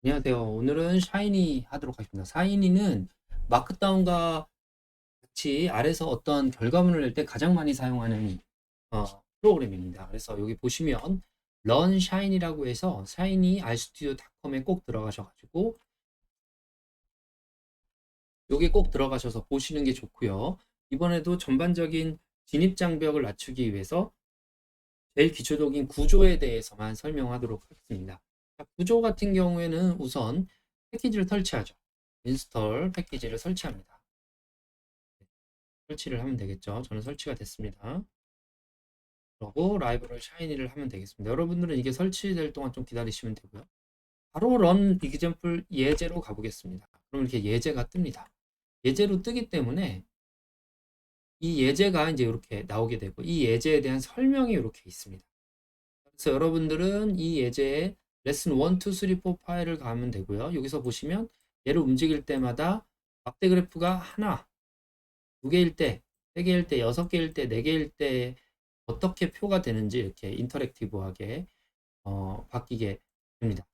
안녕하세요. 오늘은 샤이니 하도록 하겠습니다. 샤이니는 마크다운과 같이 아래서 어떤 결과물을 낼 때 가장 많이 사용하는 프로그램입니다. 그래서 여기 보시면 Run Shiny라고 해서 샤이니 RStudio.com에 꼭 들어가셔가지고 여기 꼭 들어가셔서 보시는 게 좋고요. 이번에도 전반적인 진입 장벽을 낮추기 위해서 제일 기초적인 구조에 대해서만 설명하도록 하겠습니다. 자, 구조 같은 경우에는 우선 패키지를 설치하죠. 인스톨 패키지를 설치합니다. 설치를 하면 되겠죠. 저는 설치가 됐습니다. 그리고 라이브러리 샤이니를 하면 되겠습니다. 여러분들은 이게 설치될 동안 좀 기다리시면 되고요. 바로 런 이그젬플 예제로 가보겠습니다. 그럼 이렇게 예제가 뜹니다. 예제로 뜨기 때문에 이 예제가 이제 이렇게 나오게 되고 이 예제에 대한 설명이 이렇게 있습니다. 그래서 여러분들은 이 예제에 레슨 1, 2, 3, 4 파일을 가면 되고요. 여기서 보시면 얘를 움직일 때마다 막대 그래프가 하나, 두 개일 때, 세 개일 때, 여섯 개일 때, 네 개일 때 어떻게 표가 되는지 이렇게 인터랙티브하게 바뀌게 됩니다.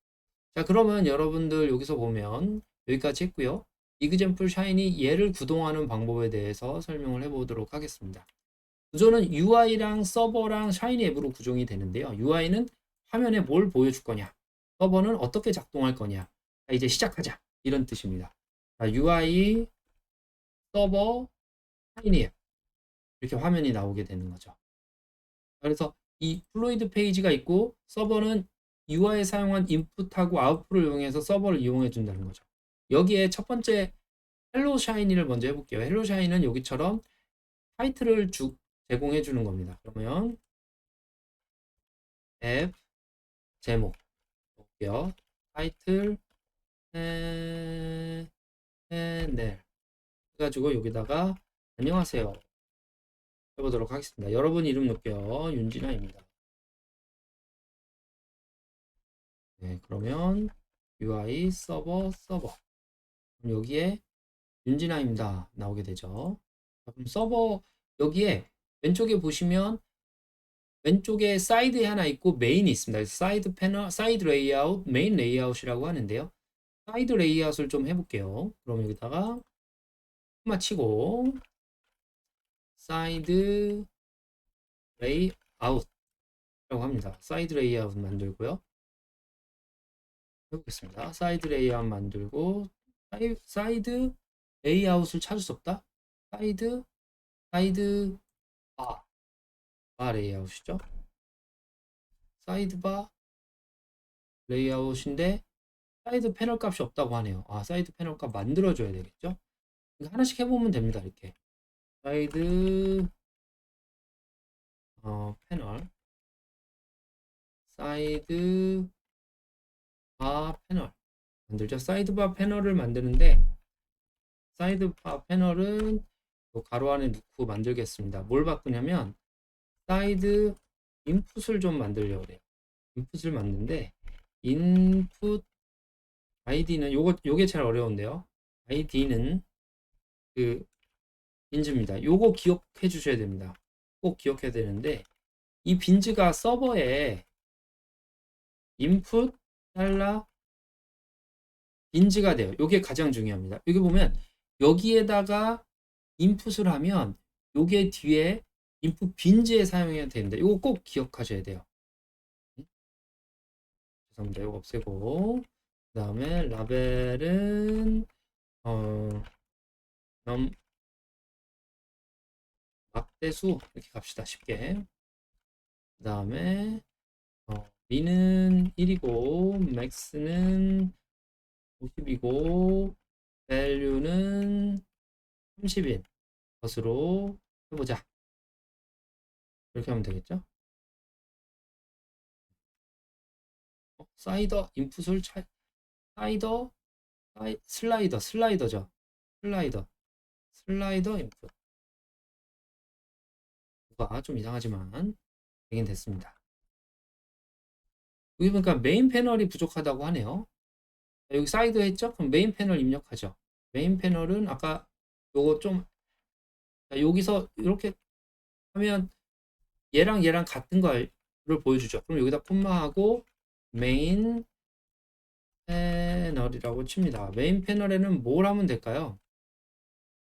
자, 그러면 여러분들 여기서 보면 여기까지 했고요. 이그젬플 샤이니 얘를 구동하는 방법에 대해서 설명을 해보도록 하겠습니다. 구조는 UI랑 서버랑 샤이니 앱으로 구성이 되는데요. UI는 화면에 뭘 보여줄 거냐, 서버는 어떻게 작동할 거냐. 자, 이제 시작하자 이런 뜻입니다. 자, UI, 서버, 샤이니 앱 이렇게 화면이 나오게 되는 거죠. 그래서 이 플루이드 페이지가 있고 서버는 UI에 사용한 인풋하고 아웃풋을 이용해서 서버를 이용해 준다는 거죠. 여기에 첫 번째 헬로 샤이니를 먼저 해볼게요. 헬로 샤이니는 여기처럼 타이틀을 제공해 주는 겁니다. 그러면 앱 제목 볼게요. 타이틀 네 해가지고 여기다가 안녕하세요 해보도록 하겠습니다. 여러분 이름 넣을게요. 윤진아입니다. 네, 그러면 UI 서버 그럼 여기에 윤진아입니다 나오게 되죠. 그럼 서버 여기에 왼쪽에 보시면 왼쪽에 사이드에 하나 있고 메인이 있습니다. 사이드 패널, 사이드 레이아웃, 메인 레이아웃이라고 하는데요. 사이드 레이아웃을 좀 해볼게요. 그럼 여기다가 코마 치고 사이드 레이아웃이라고 합니다. 사이드 레이아웃 만들고요. 해보겠습니다. 사이드 레이아웃 만들고 사이드 레이아웃을 찾을 수 없다. 사이드 바 레이아웃이죠. 사이드바 레이아웃인데 사이드 패널 값이 없다고 하네요. 아, 사이드 패널 값 만들어줘야 되겠죠? 하나씩 해보면 됩니다. 이렇게 사이드 패널 사이드 바 패널 만들죠. 사이드 바 패널을 만드는데 사이드 바 패널은 가로 안에 넣고 만들겠습니다. 뭘 바꾸냐면 사이드 인풋을 좀 만들려고 그래요. 인풋을 만드는데 인풋 아이디는 요게 제일 어려운데요. 아이디는 그 빈즈입니다. 요거 기억해 주셔야 됩니다. 꼭 기억해야 되는데 이 빈즈가 서버에 인풋 달러 빈즈가 돼요. 요게 가장 중요합니다. 여기 보면 여기에다가 인풋을 하면 요게 뒤에 인풋 빈즈에 사용해야 됩니다. 요거 꼭 기억하셔야 돼요. 죄송합니다. 요거 없애고 그 다음에 라벨은 넘 막대수 이렇게 갑시다. 쉽게. 그 다음에 미는 1이고 맥스는 50이고 value는 30인 것으로 해보자. 이렇게 하면 되겠죠? 사이더 인풋을 사이더 슬라이더죠. 슬라이더 인풋. 뭐가 좀 이상하지만 되긴 됐습니다. 여기 보니까 메인 패널이 부족하다고 하네요. 여기 사이드 했죠? 그럼 메인 패널 입력하죠. 메인 패널은 아까 요거 좀 여기서 이렇게 하면 얘랑 같은 거를 보여주죠. 그럼 여기다 콤마하고 메인 패널이라고 칩니다. 메인 패널에는 뭘 하면 될까요?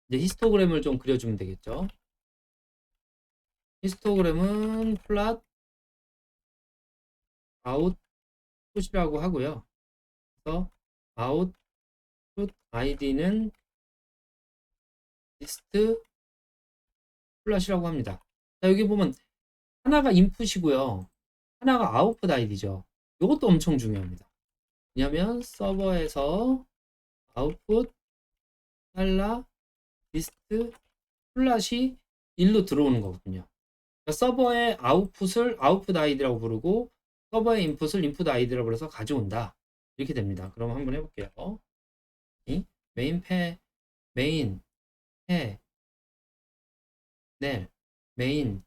이제 히스토그램을 좀 그려주면 되겠죠. 히스토그램은 플랫 아웃풋이라고 하고요. 그래서 아웃풋 아이디는 리스트 플랫이라고 합니다. 자, 여기 보면 하나가 인풋이고요. 하나가 아웃풋 아이디죠. 이것도 엄청 중요합니다. 왜냐면 서버에서 아웃풋 달러 리스트 플랫이 1로 들어오는 거거든요. 그러니까 서버의 아웃풋을 아웃풋 아이디라고 부르고 서버의 인풋을 인풋 아이디라고 해서 가져온다. 이렇게 됩니다. 그럼 한번 해볼게요. 메인 패 메인 패 넬 메인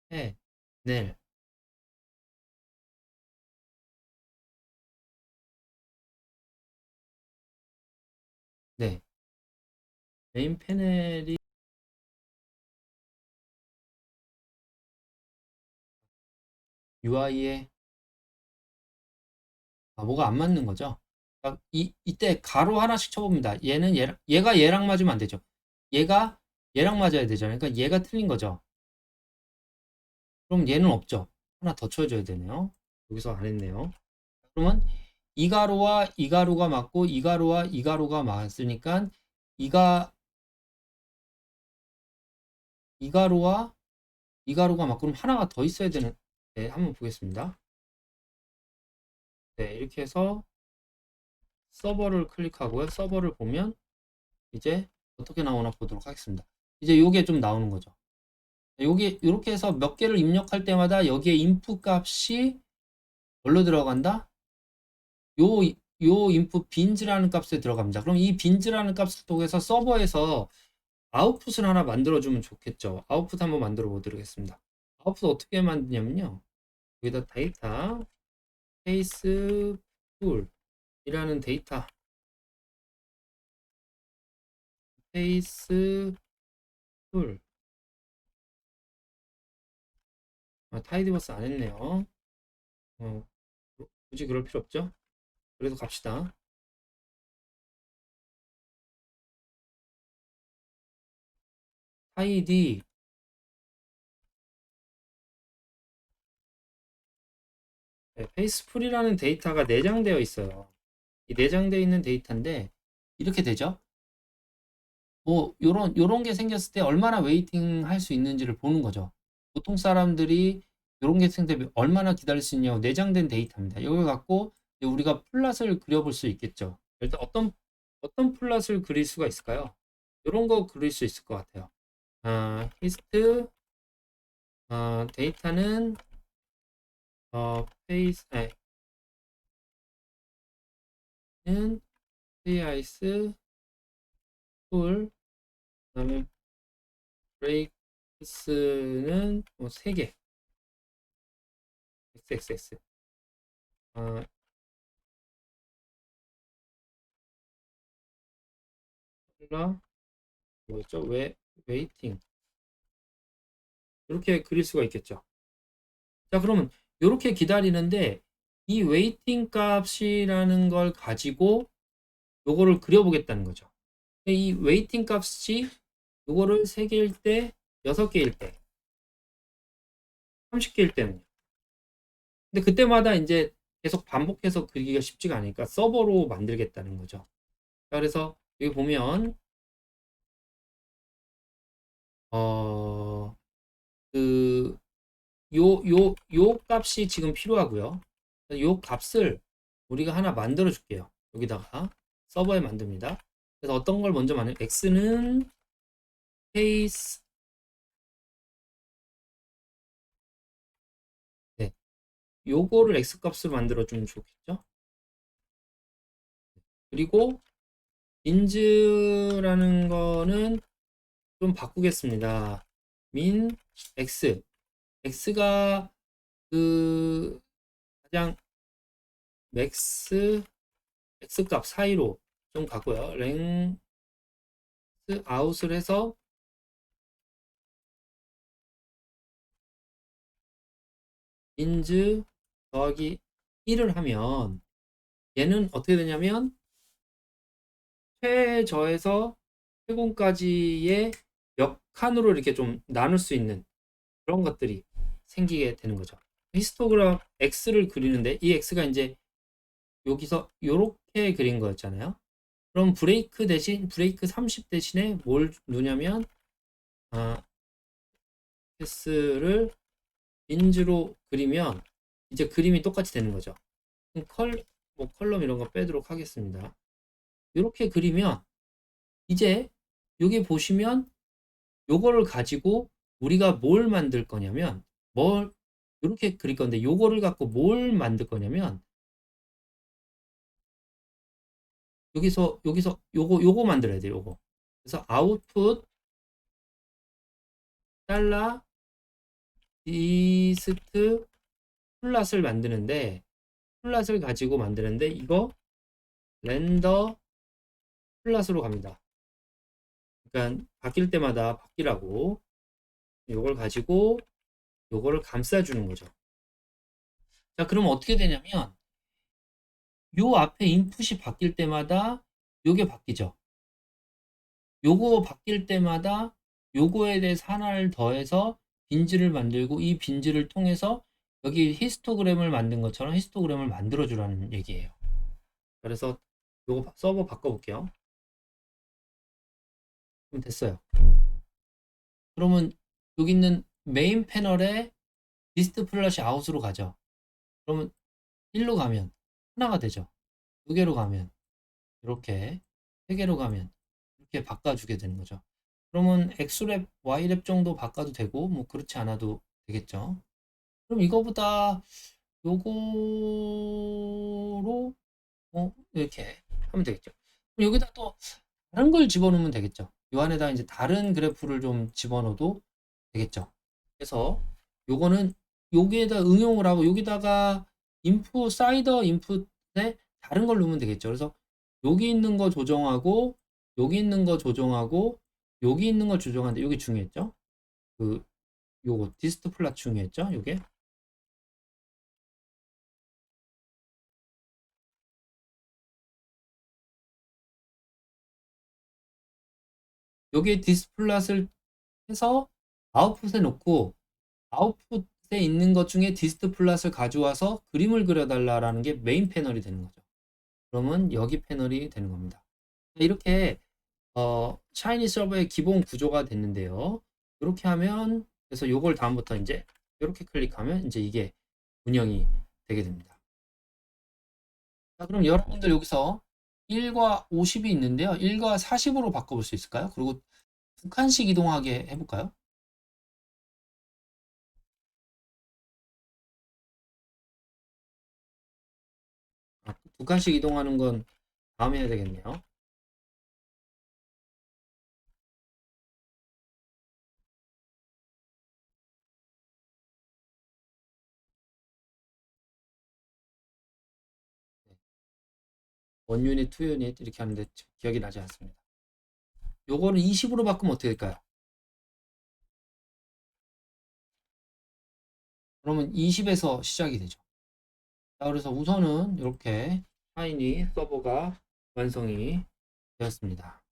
패 넬 네. 메인 패널이 UI에 뭐가 안 맞는 거죠. 그러니까 이때 가로 하나씩 쳐봅니다. 얘가 얘랑 맞으면 안 되죠. 얘가 얘랑 맞아야 되잖아요. 그러니까 얘가 틀린 거죠. 그럼 얘는 없죠. 하나 더 쳐줘야 되네요. 여기서 안 했네요. 그러면 이 가로와 이 가로가 맞고 이 가로와 이 가로가 맞으니까 이가 이 가로와 이 가로가 맞고 그럼 하나가 더 있어야 되는. 네, 한번 보겠습니다. 네, 이렇게 해서 서버를 클릭하고요. 서버를 보면 이제 어떻게 나오나 보도록 하겠습니다. 이제 요게 좀 나오는 거죠. 요게 이렇게 해서 몇 개를 입력할 때마다 여기에 인풋 값이 뭘로 들어간다? 요, 요 인풋 빈즈라는 값에 들어갑니다. 그럼 이 빈즈라는 값을 통해서 서버에서 아웃풋을 하나 만들어주면 좋겠죠. 아웃풋 한번 만들어 보도록 하겠습니다. 아웃풋 어떻게 만드냐면요. 여기다 데이터, 페이스 풀이라는 데이터, 페이스 풀, 타이드버스 안 했네요. 어, 굳이 그럴 필요 없죠? 그래도 갑시다. 타이디, 네, 페이스풀이라는 데이터가 내장되어 있어요. 이 내장되어 있는 데이터인데 이렇게 되죠. 뭐 요런 게 생겼을 때 얼마나 웨이팅 할 수 있는지를 보는 거죠. 보통 사람들이 요런 게 생길 때 얼마나 기다릴 수 있냐고 내장된 데이터입니다. 이걸 갖고 이제 우리가 플랫을 그려볼 수 있겠죠. 일단 어떤 플랫을 그릴 수가 있을까요? 요런 거 그릴 수 있을 것 같아요. 히스트 데이터는 페이스 는 페이아이스 풀 그다음에 브레이크스는 3개 XXX 아, 컬러 뭐였죠? 웨이팅 이렇게 그릴 수가 있겠죠. 자, 그러면 이렇게 기다리는데 이 웨이팅 값이라는 걸 가지고 요거를 그려보겠다는 거죠. 이 웨이팅 값이 요거를 3개일 때, 6개일 때, 30개일 때는요. 근데 그때마다 이제 계속 반복해서 그리기가 쉽지가 않으니까 서버로 만들겠다는 거죠. 자, 그래서 여기 보면 어, 그 요 값이 지금 필요하고요. 요 값을 우리가 하나 만들어 줄게요. 여기다가 서버에 만듭니다. 그래서 어떤 걸 먼저 만들 x는 페이스 네. 요거를 x 값으로 만들어 주면 좋겠죠? 그리고 인즈라는 거는 좀 바꾸겠습니다. 민 x x가 그 가장 맥스 x 값 사이로 좀 가고요. 랭스 아웃을 해서 인즈 더하기 1을 하면 얘는 어떻게 되냐면 최저에서 최고까지의 몇 칸으로 이렇게 좀 나눌 수 있는 그런 것들이 생기게 되는 거죠. 히스토그램 X를 그리는데 이 X가 이제 여기서 이렇게 그린 거였잖아요. 그럼 브레이크 대신 브레이크 30 대신에 뭘 누냐면 패스를 인즈로 그리면 이제 그림이 똑같이 되는 거죠. 뭐 컬럼 이런 거 빼도록 하겠습니다. 이렇게 그리면 이제 여기 보시면 요거를 가지고 우리가 뭘 만들 거냐면 뭘 이렇게 그릴 건데 요거를 갖고 뭘 만들 거냐면 여기서 요거 만들어야 돼요. 요거. 그래서 아웃풋 달러 디스트 플랫을 만드는데 플랫을 가지고 만드는데 이거 렌더 플랫으로 갑니다. 그러니까 바뀔 때마다 바뀌라고 요걸 가지고 요거를 감싸주는 거죠. 자, 그럼 어떻게 되냐면 요 앞에 인풋이 바뀔 때마다 요게 바뀌죠. 요거 바뀔 때마다 요거에 대해서 하나를 더해서 빈즈를 만들고 이 빈즈를 통해서 여기 히스토그램을 만든 것처럼 히스토그램을 만들어 주라는 얘기예요. 그래서 요거 서버 바꿔볼게요. 그럼 됐어요. 그러면 여기 있는 메인 패널에 리스트 플러시 아웃으로 가죠. 그러면 1로 가면 하나가 되죠. 2개로 가면 이렇게, 3개로 가면 이렇게 바꿔주게 되는 거죠. 그러면 X랩, Y랩 정도 바꿔도 되고 뭐 그렇지 않아도 되겠죠. 그럼 이거보다 요거로 이렇게 하면 되겠죠. 그럼 여기다 또 다른 걸 집어넣으면 되겠죠. 요 안에다 이제 다른 그래프를 좀 집어넣어도 되겠죠. 그래서 요거는 여기에다 응용을 하고 여기다가 인풋 사이더 인풋에 다른 걸 넣으면 되겠죠. 그래서 여기 있는 거 조정하고 여기 있는 거 조정하고 여기 있는 걸 조정하는데 여기 중요했죠. 그 요거 디스트 플랫 중요했죠. 요게 요게 디스트 플랫을 해서 아웃풋에 놓고 아웃풋에 있는 것 중에 디스트 플랫을 가져와서 그림을 그려달라라는 게 메인 패널이 되는 거죠. 그러면 여기 패널이 되는 겁니다. 이렇게 샤이니 서버의 기본 구조가 됐는데요. 이렇게 하면 그래서 요걸 다음부터 이제 이렇게 클릭하면 이제 이게 운영이 되게 됩니다. 자, 그럼 여러분들 여기서 1과 50이 있는데요. 1과 40으로 바꿔볼 수 있을까요? 그리고 두 칸씩 이동하게 해볼까요? 두 칸씩 이동하는 건 다음에 해야 되겠네요. 원 유닛, 투 유닛 이렇게 하는데 기억이 나지 않습니다. 요거는 20으로 바꾸면 어떻게 될까요? 그러면 20에서 시작이 되죠. 자, 그래서 우선은 이렇게 샤이니 서버가 완성이 되었습니다.